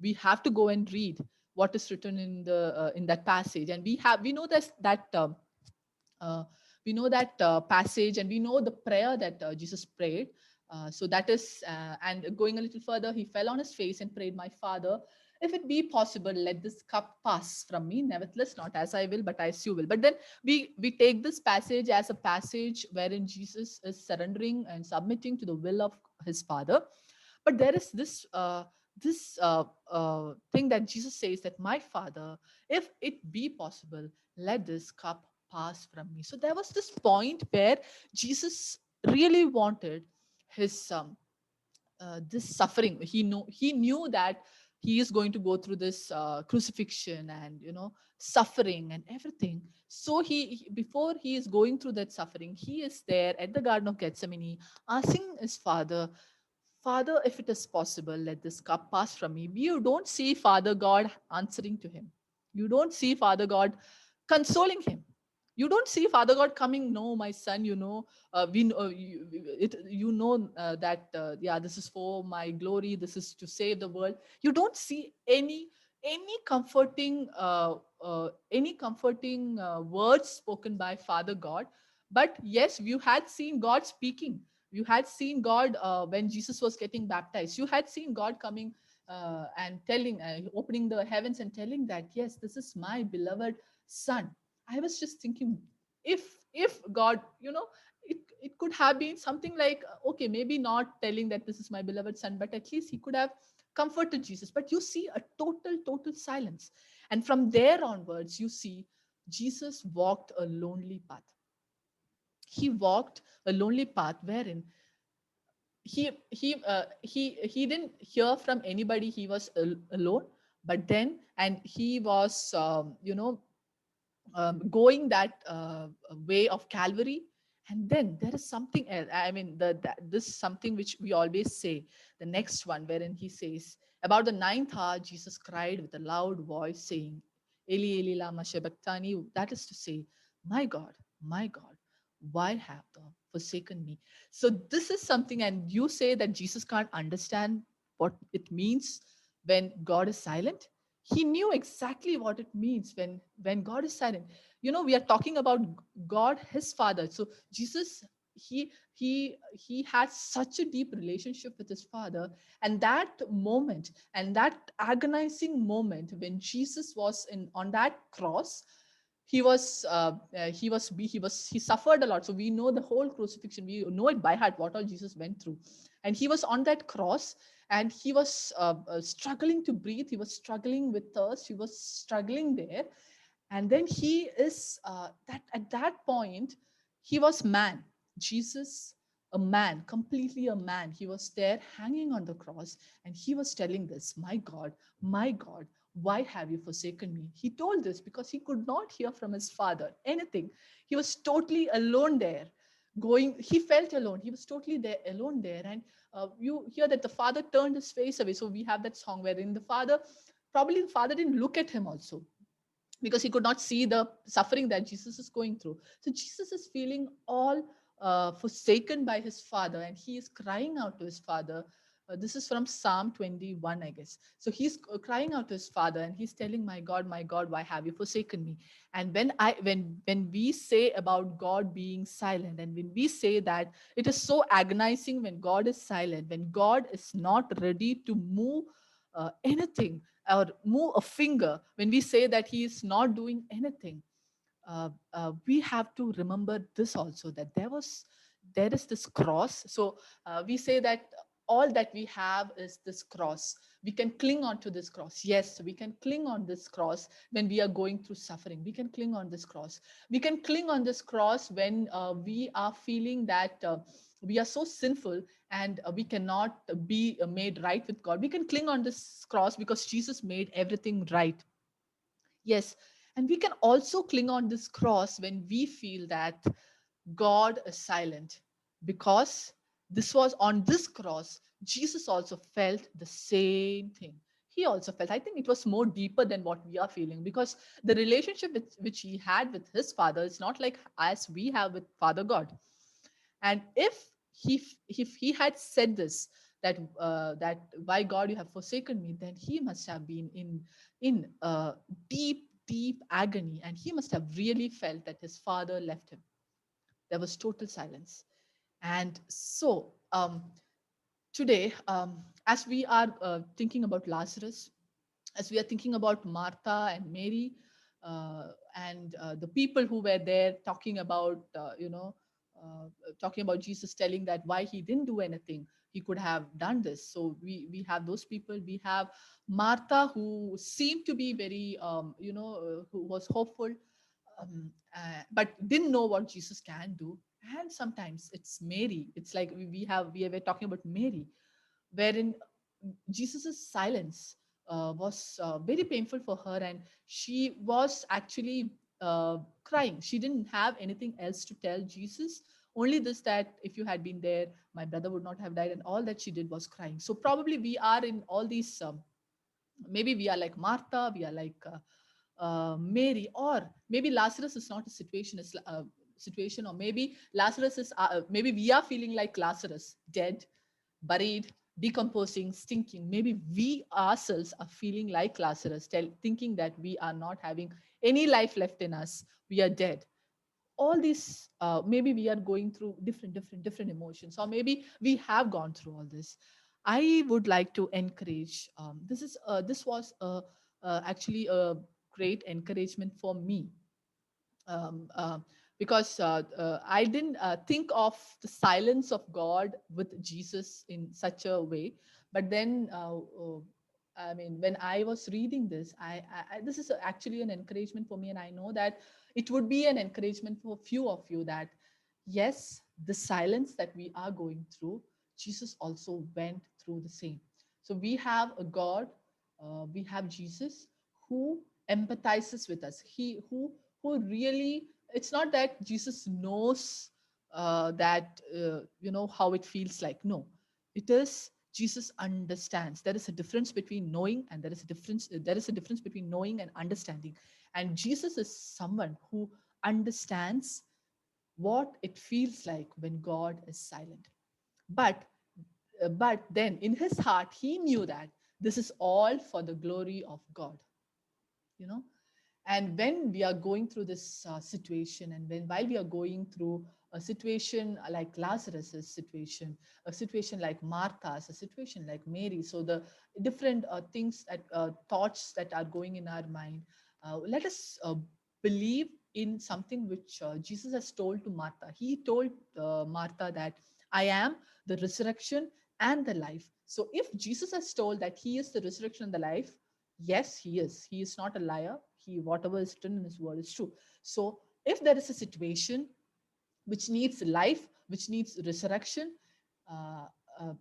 We have to go and read what is written in that passage, and we know uh, that passage, and we know the prayer that Jesus prayed. So that is, and going a little further, he fell on his face and prayed, "My Father, if it be possible, let this cup pass from me. Nevertheless, not as I will, but as you will." But then we take this passage as a passage wherein Jesus is surrendering and submitting to the will of his Father. But there is this thing that Jesus says, that "My Father, if it be possible, let this cup pass from me." So there was this point where Jesus really wanted his this suffering. He knew that he is going to go through this crucifixion and, suffering and everything. So before he is going through that suffering, he is there at the Garden of Gethsemane, asking his Father, "Father, if it is possible, let this cup pass from me." You don't see Father God answering to him. You don't see Father God consoling him. You don't see Father God coming, "No, my son, we know that yeah, this is for my glory. This is to save the world." You don't see any comforting words spoken by Father God. But yes, you had seen God speaking. You had seen God when Jesus was getting baptized. You had seen God coming and telling, opening the heavens and telling that, "Yes, this is my beloved son." I was just thinking, if God, it could have been something like, okay, maybe not telling that this is my beloved son, but at least he could have comforted Jesus. But you see a total silence. And from there onwards, you see Jesus walked a lonely path. He walked a lonely path wherein he didn't hear from anybody. He was alone. But then, and he was going that way of Calvary. And then there is something else. I mean, this is something which we always say, the next one, wherein he says, about the ninth hour, Jesus cried with a loud voice, saying, "Eli, Eli, lama sabachthani." That is to say, my God, why have thou forsaken me?" So this is something, and you say that Jesus can't understand what it means when God is silent. He knew exactly what it means when God is silent. We are talking about God, his Father. So Jesus, he had such a deep relationship with his Father. And that moment, and that agonizing moment when Jesus was in on that cross, he suffered a lot. So we know the whole crucifixion, we know it by heart, what all Jesus went through. And he was on that cross, and he was struggling to breathe. He was struggling with thirst. He was struggling there. And then he is that at that point, he was man. Jesus, a man, completely a man. He was there hanging on the cross, and he was telling this, my God, why have you forsaken me?" He told this because he could not hear from his Father anything. He was totally alone there. He felt alone. He was totally there, alone there. And you hear that the Father turned his face away. So we have that song wherein the Father didn't look at him also, because he could not see the suffering that Jesus is going through. So Jesus is feeling all forsaken by his Father, and he is crying out to his Father. This is from Psalm 21, I guess. So he's crying out to his Father, and he's telling, my God, why have you forsaken me?" And when we say about God being silent, and when we say that it is so agonizing when God is silent, when God is not ready to move anything or move a finger, when we say that he is not doing anything, we have to remember this also, that there is this cross. So we say that all that we have is this cross. We can cling on to this cross. Yes, we can cling on this cross when we are going through suffering. We can cling on this cross. We can cling on this cross when we are feeling that we are so sinful, and we cannot be made right with God. We can cling on this cross because Jesus made everything right. Yes. And we can also cling on this cross when we feel that God is silent, because this was on this cross, Jesus also felt the same thing. He also felt, I think it was more deeper than what we are feeling, because the relationship which he had with his father is not like as we have with Father God. And if he had said this, that why God you have forsaken me, then he must have been in deep agony, and he must have really felt that his father left him. There was total silence. And so today, as we are thinking about Lazarus, as we are thinking about Martha and Mary, and the people who were there talking about, talking about Jesus, telling that why he didn't do anything, he could have done this. So we have those people. We have Martha, who seemed to be very, who was hopeful, but didn't know what Jesus can do. And sometimes it's Mary. It's like we were talking about Mary, wherein Jesus's silence was very painful for her, and she was actually crying. She didn't have anything else to tell Jesus. Only this, that if you had been there, my brother would not have died, and all that she did was crying. So probably we are in all these. Maybe we are like Martha. We are like Mary, or maybe Lazarus is not a situation. It's a situation, or maybe Lazarus is. Maybe we are feeling like Lazarus, dead, buried, decomposing, stinking. Maybe we ourselves are feeling like Lazarus, thinking that we are not having any life left in us. We are dead. All these, maybe we are going through different emotions, or maybe we have gone through all this. I would like to encourage. This was actually a great encouragement for me, um, uh, because I didn't think of the silence of God with Jesus in such a way. But then, I mean, when I was reading this, this is actually an encouragement for me, and I know that it would be an encouragement for few of you, that yes, the silence that we are going through, Jesus also went through the same. So we have a God, we have Jesus, who empathizes with us. Who really, it's not that Jesus knows that how it feels like. No, it is Jesus understands. There is a difference between knowing, and there is a difference between knowing and understanding. And Jesus is someone who understands what it feels like when God is silent. But but then in his heart he knew that this is all for the glory of God, you know. And when we are going through this situation, and while we are going through a situation like Lazarus's situation, a situation like Martha's, a situation like Mary, so the different things, that thoughts that are going in our mind, let us believe in something which Jesus has told to Martha. He told Martha that I am the resurrection and the life. So if Jesus has told that he is the resurrection and the life, yes, he is. He is not a liar. He, whatever is written in his word is true. So if there is a situation which needs life, which needs resurrection, uh, uh,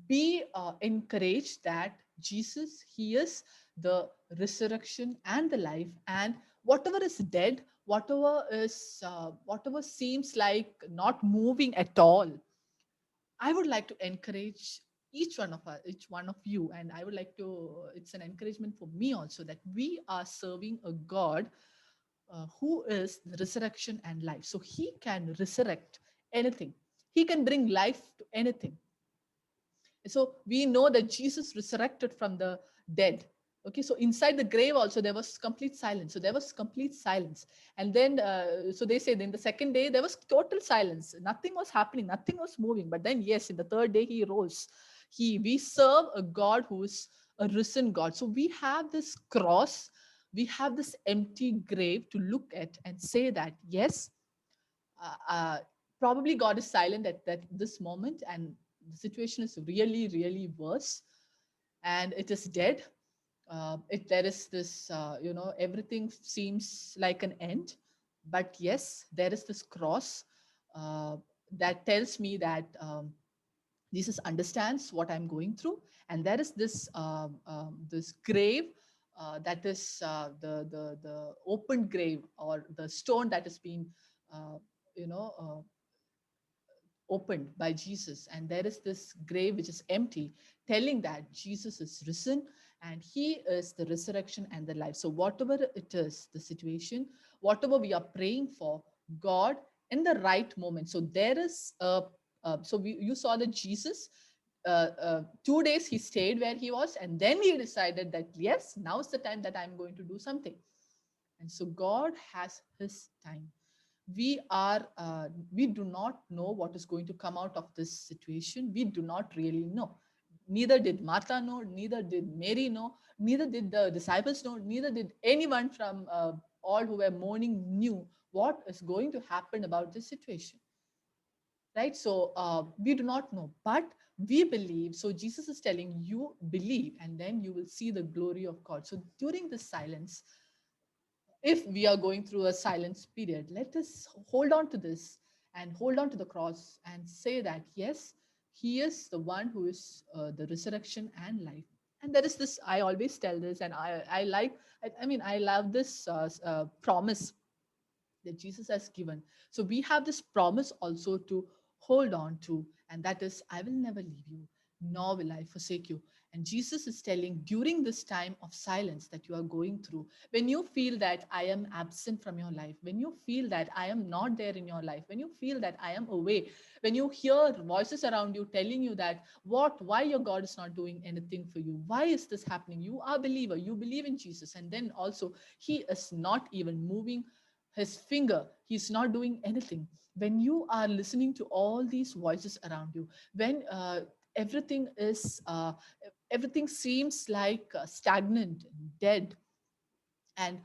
be encouraged that Jesus, he is the resurrection and the life. And whatever is dead, whatever seems like not moving at all, I would like to encourage each one of us, each one of you, and I would like to, it's an encouragement for me also, that we are serving a God who is the resurrection and life. So he can resurrect anything, he can bring life to anything. So we know that Jesus resurrected from the dead. Okay, so inside the grave also there was complete silence. So there was complete silence. And then, so they say, then the second day there was total silence. Nothing was happening, nothing was moving. But then, yes, in the third day he rose. We serve a God who is a risen God. So we have this cross, we have this empty grave to look at and say that, yes, uh, uh, probably God is silent at this moment, and the situation is really worse, and it is dead. There is this, everything seems like an end, but yes, there is this cross uh, that tells me that Jesus understands what I'm going through, and there is this grave that is the open grave, or the stone that has been uh, you know uh, opened by Jesus, and there is this grave which is empty, telling that Jesus is risen and he is the resurrection and the life. So, whatever it is, the situation, whatever we are praying for, God in the right moment. So, there is you saw that Jesus. 2 days he stayed where he was, and then he decided that yes, now is the time that I'm going to do something. And so God has his time. We do not know what is going to come out of this situation. We do not really know. Neither did Martha know, neither did Mary know, neither did the disciples know, neither did anyone from all who were mourning knew what is going to happen about this situation, right? So we do not know, but we believe. So Jesus is telling you, believe, and then you will see the glory of God. So during this silence, if we are going through a silence period, let us hold on to this and hold on to the cross and say that, yes, he is the one who is the resurrection and life. And there is this, I always tell this, and I like, I mean, I love this promise that Jesus has given. So we have this promise also to hold on to, and that is, I will never leave you, nor will I forsake you. And Jesus is telling during this time of silence that you are going through, when you feel that I am absent from your life, when you feel that I am not there in your life, when you feel that I am away, when you hear voices around you telling you that why your God is not doing anything for you, why is this happening? You are a believer, you believe in Jesus, and then also he is not even moving his finger, he's not doing anything. When you are listening to all these voices around you, when everything is everything seems like stagnant, dead, and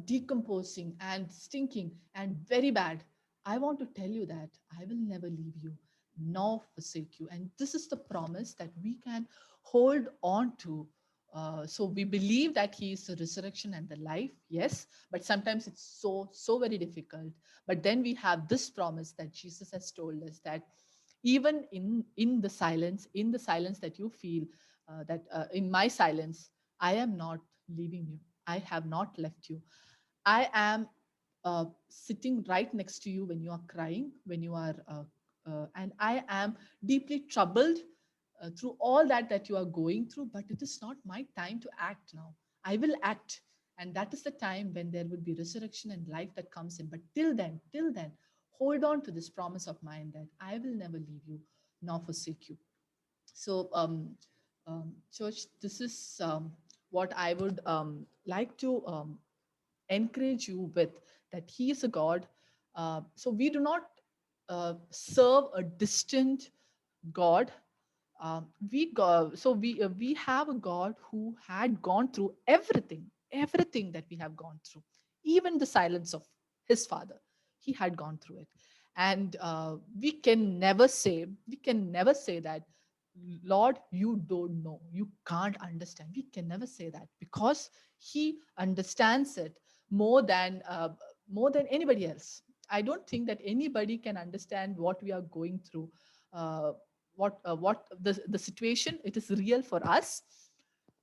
decomposing and stinking and very bad, I want to tell you that I will never leave you nor forsake you. And this is the promise that we can hold on to. So we believe that he is the resurrection and the life, yes, but sometimes it's so very difficult. But then we have this promise that Jesus has told us that even in the silence that you feel, that in my silence, I am not leaving you, I have not left you. I am sitting right next to you when you are crying, when you are, and I am deeply troubled through all that you are going through. But it is not my time to act now. I will act, and that is the time when there will be resurrection and life that comes in. But till then, hold on to this promise of mine that I will never leave you nor forsake you. So, church, this is what I would like to encourage you with, that he is a God. So we do not serve a distant God. We have a God who had gone through everything that we have gone through, even the silence of his father. He had gone through it, and we can never say that, Lord, you don't know, you can't understand. We can never say that, because he understands it more than anybody else. I don't think that anybody can understand what we are going through. Uh, what the situation, it is real for us.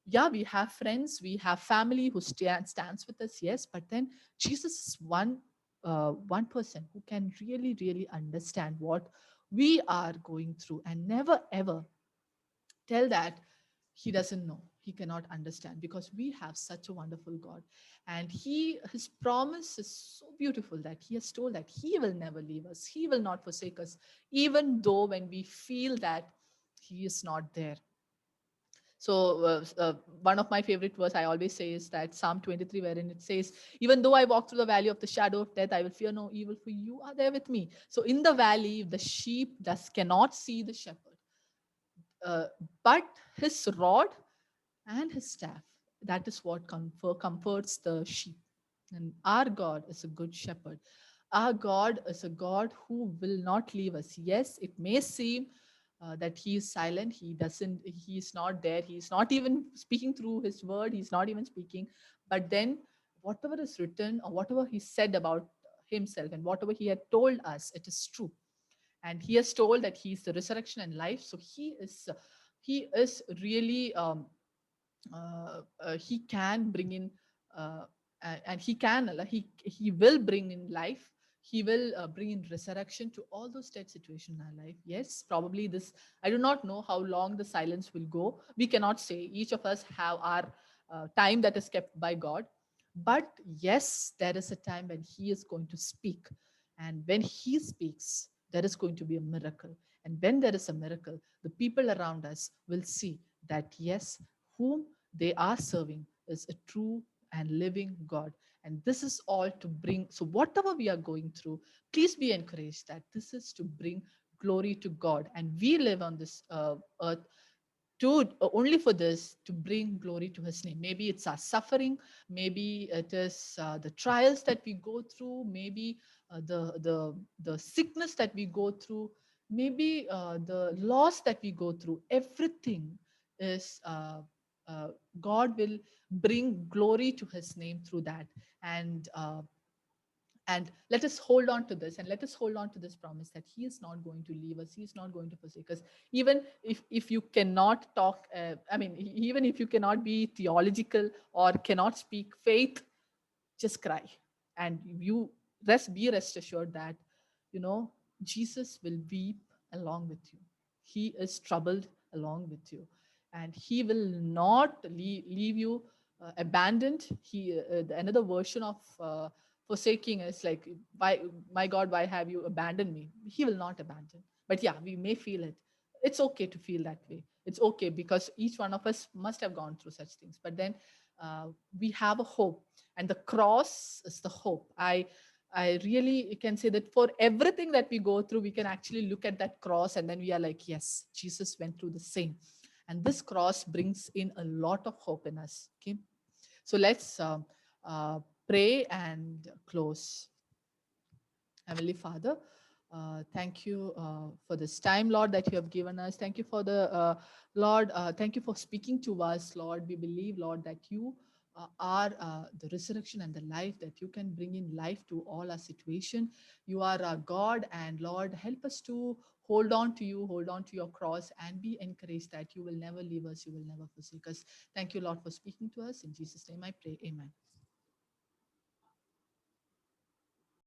Yeah, we have friends, we have family who stands with us, yes, but then Jesus is one person who can really understand what we are going through, and never ever tell that he doesn't know, he cannot understand, because we have such a wonderful God. And his promise is so beautiful, that he has told that he will never leave us, he will not forsake us, even though when we feel that he is not there. So one of my favorite verse I always say is that Psalm 23, wherein it says, even though I walk through the valley of the shadow of death, I will fear no evil, for you are there with me. So in the valley, the sheep thus cannot see the shepherd, uh, but his rod and his staff, that is what comforts the sheep. And our God is a good shepherd. Our God is a God who will not leave us. Yes, it may seem that he is silent, he is not there, he is not even speaking through his word, he's not even speaking. But then whatever is written, or whatever he said about himself, and whatever he had told us, it is true. And he has told that he is the resurrection and life. So he is really he can bring in and he can he will bring in life. He will bring in resurrection to all those dead situations in our life. Yes, probably this, I do not know how long the silence will go. We cannot say. Each of us have our time that is kept by God. But yes, there is a time when he is going to speak, and when he speaks, there is going to be a miracle. And when there is a miracle, the people around us will see that yes, whom they are serving is a true and living God. And this is all to bring, so whatever we are going through, please be encouraged that this is to bring glory to God. And we live on this earth to only for this, to bring glory to his name. Maybe it's our suffering, maybe it is the trials that we go through, maybe the sickness that we go through, maybe the loss that we go through. Everything is uh, God will bring glory to his name through that. And uh, and let us hold on to this, and let us hold on to this promise that he is not going to leave us, he is not going to forsake us. Even if you cannot talk, I mean, even if you cannot be theological or cannot speak faith, just cry. And you rest assured that, you know, Jesus will weep along with you. He is troubled along with you, and he will not leave you abandoned. Another version of forsaking is like, why, my God, why have you abandoned me? He will not abandon. But yeah, we may feel it. It's okay to feel that way. It's okay, because each one of us must have gone through such things. But then we have a hope, and the cross is the hope. I really can say that for everything that we go through, we can actually look at that cross, and then we are like, yes, Jesus went through the same. And this cross brings in a lot of hope in us. Okay, so let's uh, pray and close. Heavenly Father, thank you for this time, Lord, that you have given us. Thank you for the, Lord, thank you for speaking to us, Lord. We believe, Lord, that you are the resurrection and the life, that you can bring in life to all our situation. You are our God, and Lord, help us to hold on to you, hold on to your cross, and be encouraged that you will never leave us, you will never forsake us. Thank you, Lord, for speaking to us. In Jesus' name I pray. Amen.